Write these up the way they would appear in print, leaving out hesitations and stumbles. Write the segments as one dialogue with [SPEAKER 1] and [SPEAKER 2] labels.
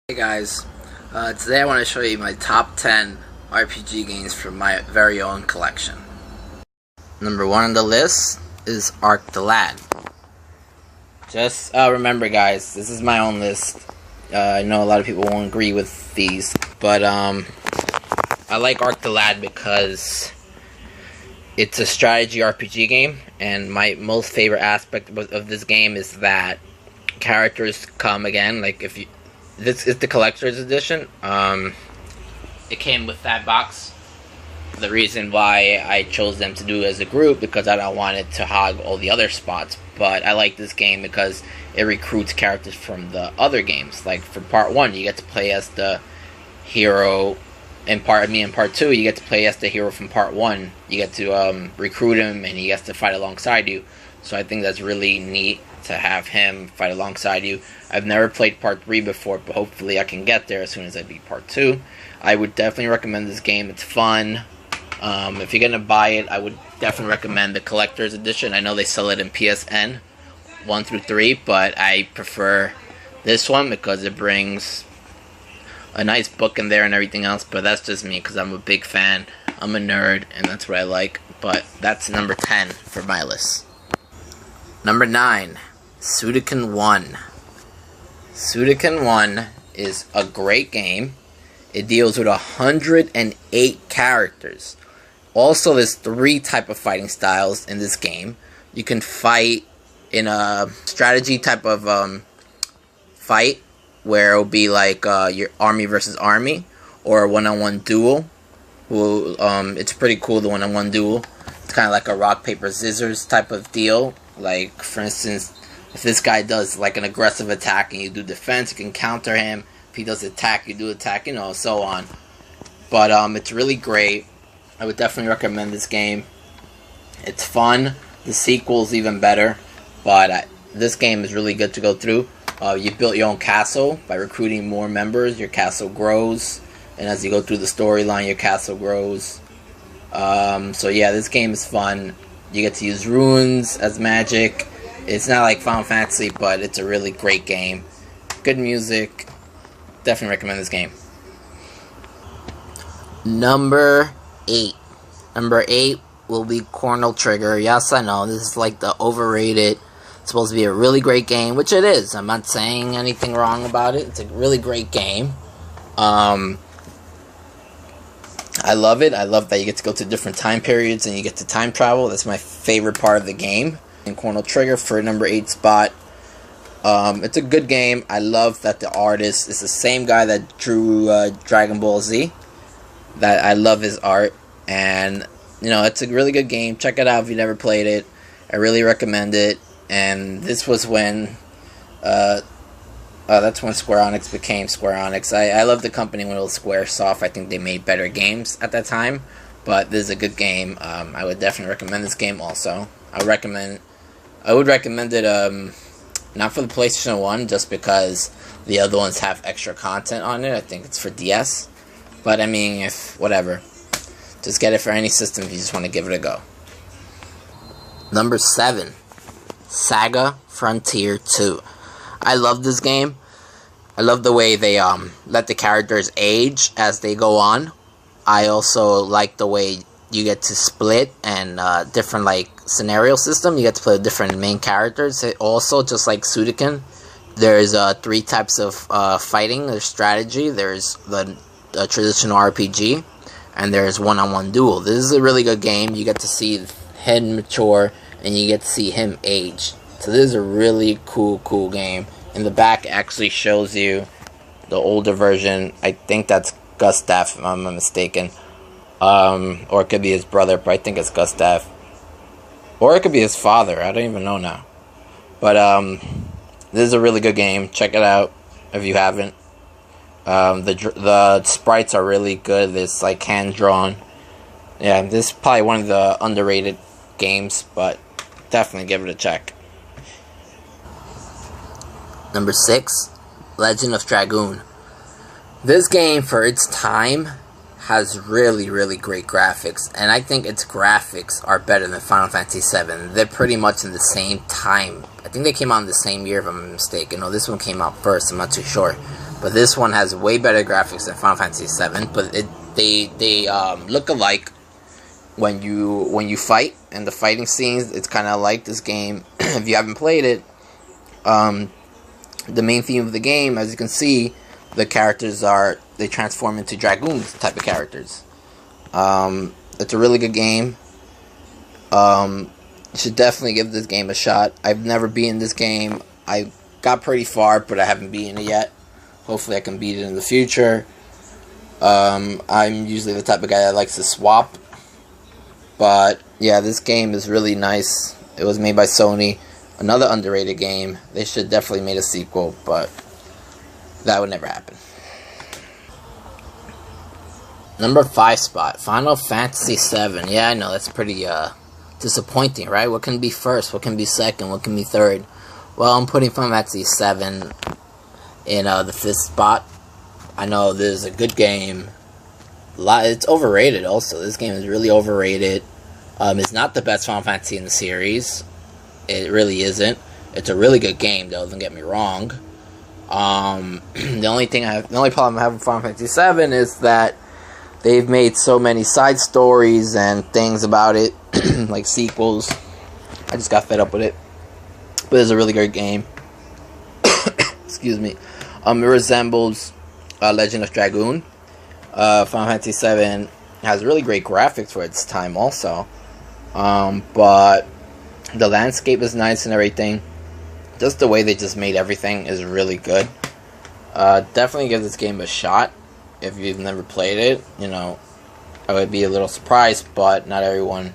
[SPEAKER 1] Hey guys, today I want to show you my top 10 RPG games from my very own collection. Number 1 on the list is Arc the Lad. Just remember guys, this is my own list. I know a lot of people won't agree with these, but I like Arc the Lad because it's a strategy RPG game, and my most favorite aspect of this game is that characters come again. Like this is the collector's edition. It came with that box. The reason why I chose them to do it as a group because I don't want it to hog all the other spots. But I like this game because it recruits characters from the other games. Like for part 1, you get to play as the hero. In part 2, you get to play as the hero from part 1. You get to recruit him, and he gets to fight alongside you. So I think that's really neat to have him fight alongside you. I've never played part 3 before, but hopefully I can get there as soon as I beat part 2. I would definitely recommend this game. It's fun. If you're going to buy it, I would definitely recommend the collector's edition. I know they sell it in PSN 1 through 3, but I prefer this one because it brings a nice book in there and everything else, but that's just me because I'm a big fan. I'm a nerd, and that's what I like. But that's number 10 for my list. Number 9, Suikoden 1. Suikoden 1 is a great game. It deals with 108 characters. Also, there's 3 type of fighting styles in this game. You can fight in a strategy type of fight, where it'll be like your army versus army, or a one-on-one duel. It's pretty cool, the one-on-one duel. It's kind of like a rock, paper, scissors type of deal. Like, for instance, if this guy does like an aggressive attack and you do defense, you can counter him. If he does attack, you do attack, so on. But it's really great. I would definitely recommend this game. It's fun. The sequel's even better. But this game is really good to go through. You built your own castle by recruiting more members. Your castle grows, and as you go through the storyline, your castle grows. So yeah, this game is fun. You get to use runes as magic. It's not like Final Fantasy, but it's a really great game. Good music. Definitely recommend this game. Number 8. Number 8 will be Chrono Trigger. Yes, I know, this is like the overrated. It's supposed to be a really great game, which it is. I'm not saying anything wrong about it. It's a really great game. I love it. I love that you get to go to different time periods and you get to time travel. That's my favorite part of the game. And Chrono Trigger for number 8 spot. It's a good game. I love that the artist is the same guy that drew Dragon Ball Z. That I love his art. And, it's a really good game. Check it out if you never played it. I really recommend it. And this was when, that's when Square Enix became Square Enix. I love the company when it was Squaresoft. I think they made better games at that time, but this is a good game. I would definitely recommend this game also. I would recommend it, not for the PlayStation 1, just because the other ones have extra content on it. I think it's for DS, but I mean, whatever. Just get it for any system if you just want to give it a go. Number 7. Saga Frontier 2. I love this game. I love the way they let the characters age as they go on. I also like the way you get to split and different like scenario system. You get to play with different main characters. Also, just like Suikoden, there's 3 types of fighting. There's strategy. There's the traditional RPG, and there's one-on-one duel. This is a really good game. You get to see him mature, and you get to see him age. So this is a really cool game. In the back, it actually shows you the older version. I think that's Gustav, if I'm not mistaken. Or it could be his brother, but I think it's Gustav. Or it could be his father. I don't even know now. But this is a really good game. Check it out if you haven't. The sprites are really good. It's like hand-drawn. Yeah, this is probably one of the underrated games, but definitely give it a check. Number 6, Legend of Dragoon. This game, for its time, has really great graphics, and I think its graphics are better than Final Fantasy VII. They're pretty much in the same time. I think they came out in the same year, if I'm not mistaken. No, this one came out first, I'm not too sure. but this one has way better graphics than Final Fantasy VII. But they look alike when you fight, and the fighting scenes, it's kind of like this game. If you haven't played it, the main theme of the game, as you can see, the characters they transform into dragoons type of characters. It's a really good game. You should definitely give this game a shot. I've never beaten this game. I got pretty far, but I haven't beaten it yet. Hopefully I can beat it in the future. I'm usually the type of guy that likes to swap. But yeah, this game is really nice. It was made by Sony. Another underrated game. They should definitely make a sequel, but that would never happen. Number 5 spot, Final Fantasy VII. Yeah, I know, that's pretty disappointing, right? What can be first? What can be second? What can be third? Well, I'm putting Final Fantasy VII in the 5th spot. I know this is a good game. It's overrated also. This game is really overrated. It's not the best Final Fantasy in the series. It really isn't. It's a really good game, though, don't get me wrong. The only problem I have with Final Fantasy VII is that they've made so many side stories and things about it, like sequels. I just got fed up with it. But it's a really great game. Excuse me. It resembles Legend of Dragoon. Final Fantasy VII has really great graphics for its time also. But the landscape is nice and everything. Just the way they just made everything is really good. Definitely give this game a shot. If you've never played it, you know, I would be a little surprised, but not everyone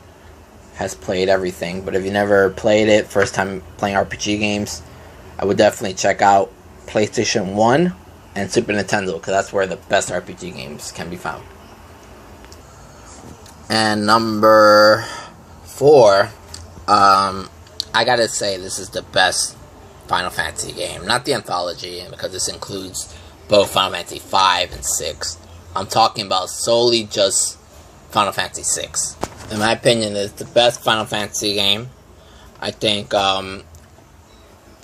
[SPEAKER 1] has played everything. But if you never played it, first time playing RPG games, I would definitely check out PlayStation 1 and Super Nintendo, because that's where the best RPG games can be found. And number 4, I gotta say this is the best Final Fantasy game. Not the anthology, because this includes both Final Fantasy 5 and 6. I'm talking about solely just Final Fantasy 6. In my opinion, it's the best Final Fantasy game. I think Final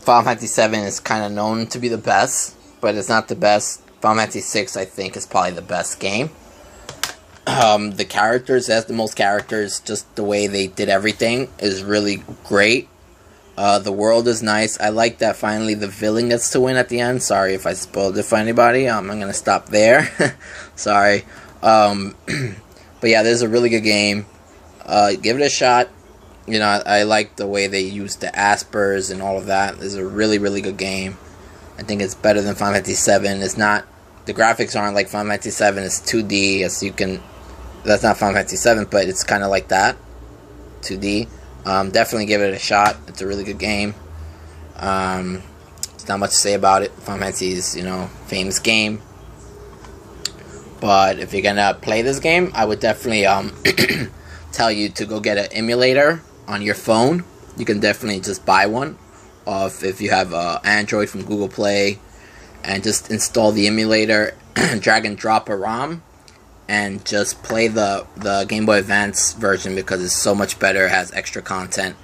[SPEAKER 1] Fantasy 7 is kind of known to be the best, but it's not the best. Final Fantasy 6, I think, is probably the best game. The characters, it has the most characters. Just the way they did everything is really great. The world is nice. I like that finally the villain gets to win at the end. Sorry if I spoiled it for anybody. I'm going to stop there. Sorry. But yeah, this is a really good game. Give it a shot. You know, I like the way they use the Aspers and all of that. This is a really, really good game. I think it's better than Final Fantasy VII. It's not, the graphics aren't like Final Fantasy VII. It's 2D, as you can, that's not Final Fantasy VII, but it's kind of like that, 2D. Definitely give it a shot. It's a really good game. There's not much to say about it. Final Fantasy is, you know, famous game. But if you're gonna play this game, I would definitely tell you to go get an emulator on your phone. You can definitely just buy one if you have Android from Google Play, and just install the emulator, drag and drop a ROM, and just play the Game Boy Advance version, because it's so much better. It has extra content.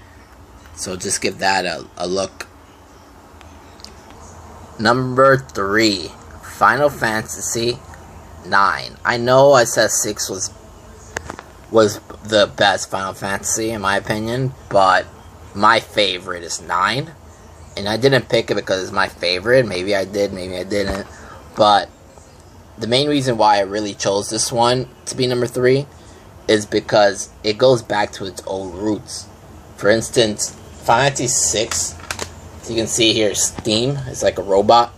[SPEAKER 1] So just give that a look. Number 3, Final Fantasy 9. I know I said 6 was the best Final Fantasy in my opinion, but my favorite is 9. And I didn't pick it because it's my favorite. Maybe I did, maybe I didn't. But the main reason why I really chose this one to be number 3 is because it goes back to its old roots. For instance, Final Fantasy 6, as you can see here, Steam is like a robot.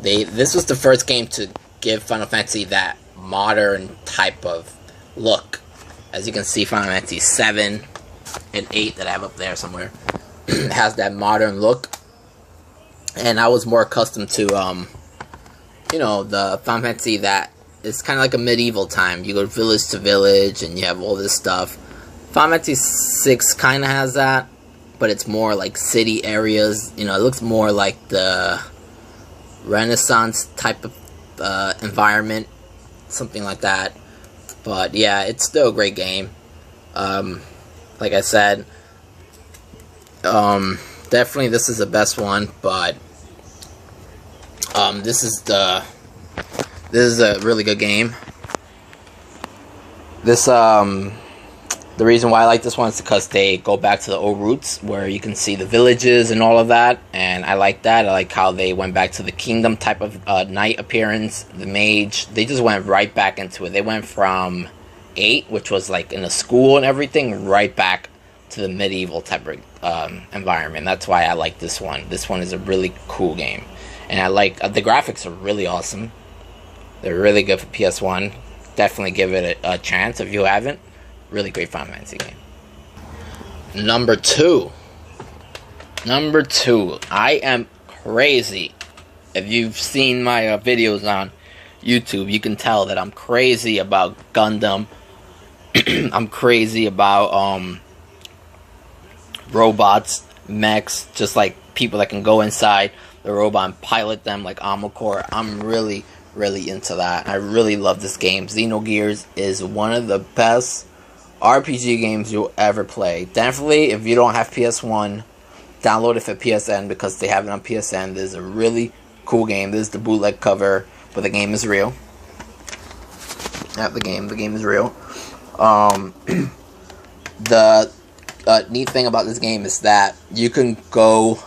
[SPEAKER 1] This was the first game to give Final Fantasy that modern type of look. As you can see, Final Fantasy 7 and 8 that I have up there somewhere has that modern look. And I was more accustomed to, you know, the Final Fantasy that is kind of like a medieval time. You go village to village and you have all this stuff. Final Fantasy 6 kind of has that, but it's more like city areas. You know, it looks more like the Renaissance type of environment, something like that. But yeah, it's still a great game. Like I said, definitely this is the best one, but This is a really good game. The reason why I like this one is because they go back to the old roots where you can see the villages and all of that, and I like that. I like how they went back to the kingdom type of knight appearance, the mage. They just went right back into it. They went from 8, which was like in a school and everything, right back to the medieval type of environment. That's why I like this one. This one is a really cool game, and I like the graphics are really awesome. They're really good for PS1. Definitely give it a chance if you haven't. Really great Final Fantasy game. Number two, I am crazy. If you've seen my videos on YouTube, you can tell that I'm crazy about Gundam. I'm crazy about robots, mechs, just like people that can go inside the robot and pilot them like Armocore. I'm really into that. I really love this game. Xenogears is one of the best RPG games you'll ever play. Definitely, if you don't have PS1, download it for PSN because they have it on PSN. This is a really cool game. This is the bootleg cover, but the game is real. I have the game. The game is real. The neat thing about this game is that you can go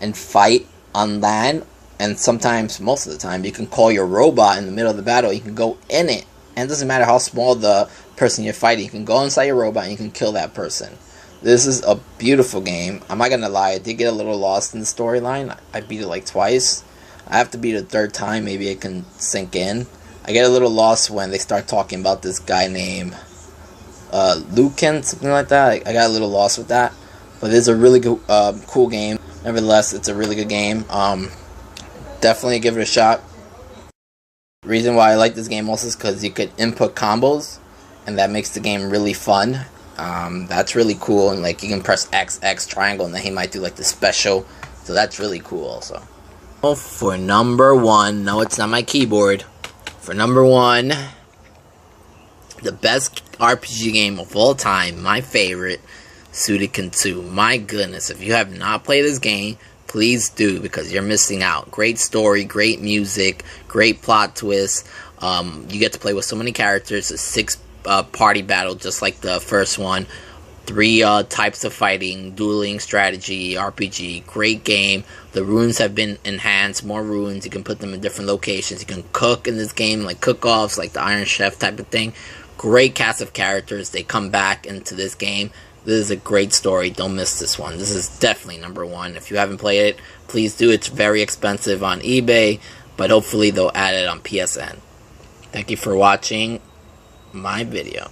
[SPEAKER 1] and fight on land, and sometimes, most of the time, you can call your robot in the middle of the battle. You can go in it, and it doesn't matter how small the person you're fighting. You can go inside your robot and you can kill that person. This is a beautiful game. I'm not gonna lie, I did get a little lost in the storyline. I beat it like twice. I have to beat it a third time, maybe it can sink in. I get a little lost when they start talking about this guy named Lucan, something like that. I got a little lost with that. But it's a really good, cool game. Nevertheless, it's a really good game. Definitely give it a shot. The reason why I like this game also is because you could input combos, and that makes the game really fun. That's really cool, and like you can press X, triangle, and then he might do like the special. So that's really cool also. For number 1, no, it's not my keyboard. For number 1, the best RPG game of all time, my favorite, Suikoden 2. My goodness, if you have not played this game, please do, because you're missing out. Great story, great music, great plot twist. You get to play with so many characters. A 6 party battle, just like the first one. 3 types of fighting, dueling, strategy, RPG. Great game. The runes have been enhanced. More runes. You can put them in different locations. You can cook in this game, like cook-offs, like the Iron Chef type of thing. Great cast of characters. They come back into this game. This is a great story. Don't miss this one. This is definitely number 1. If you haven't played it, please do. It's very expensive on eBay, but hopefully they'll add it on PSN. Thank you for watching my video.